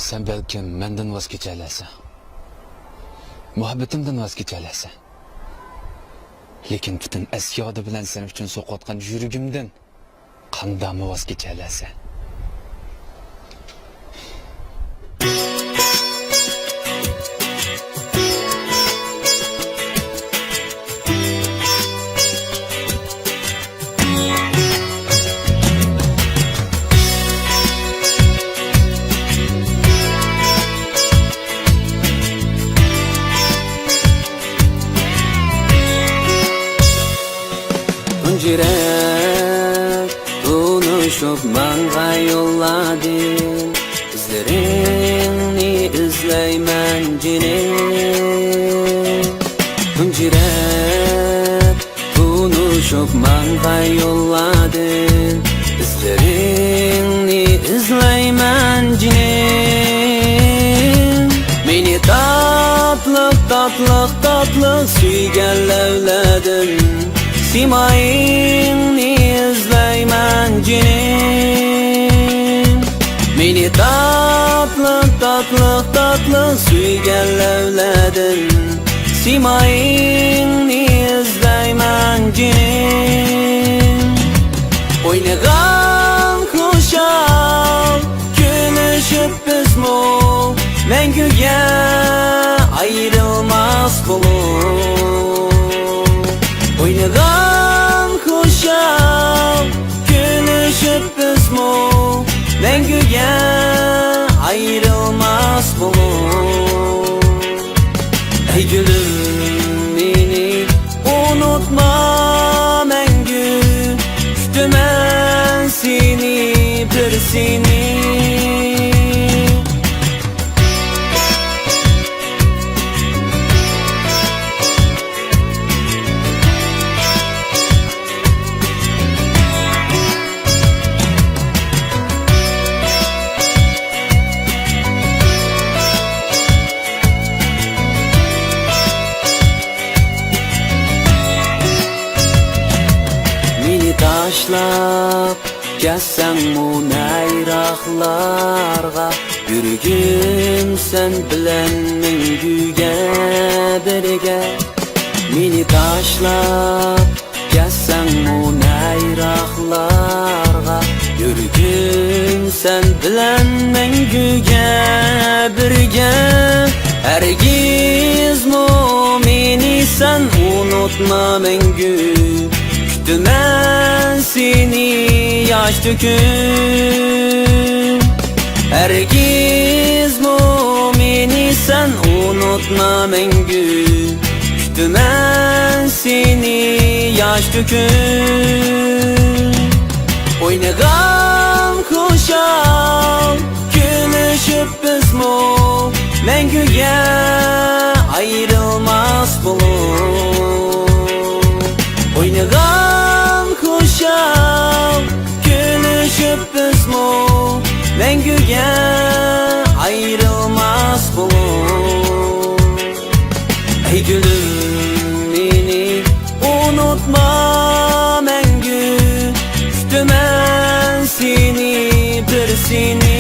Sen belki menden vaz geçerlerse, muhabbetimden vaz geçerlerse. Lekin bütün eski adı bilen sen için sokatkan yürügümden kandamı vaz geçerlerse. Ciret unuşup manga yolladın, izlerini izleymen cinim. Ciret unuşup manga yolladın, izlerini izleymen cinim. Beni tatlı suygelevledin, simayini izleymen cinim. Beni tatlı suygelevledin, simayini izleymen cinim. Oynagan kuşal gülüşüp biz mu, mengüge ayrılmaz kulum. Oynagan kuşal gülüşüp biz mu, mengüge ayrılmaz kulum. Ey gülüm beni unutma mengü, kütümen seni bir seni. Taşlap kessem bu nayraklarga, yürgüm sen bilen mengüge birge. Meni taşlap kessem bu nayraklarga, yürgüm sen bilen mengüge birge. Hergiz mu meni sen unutma mengü, kütümen seni yaş döküm. Hergiz mumini sen unutma mengü, kütümen seni yaş döküm. Oynagan kuşal gülüşüp biz mu, mengüge ayrılmaz kulum. Oynagan kuşal gülüşüp biz mu, mengüge ayrılmaz kulum. Ey gülüm beni unutma mengü, kütümen seni bir seni.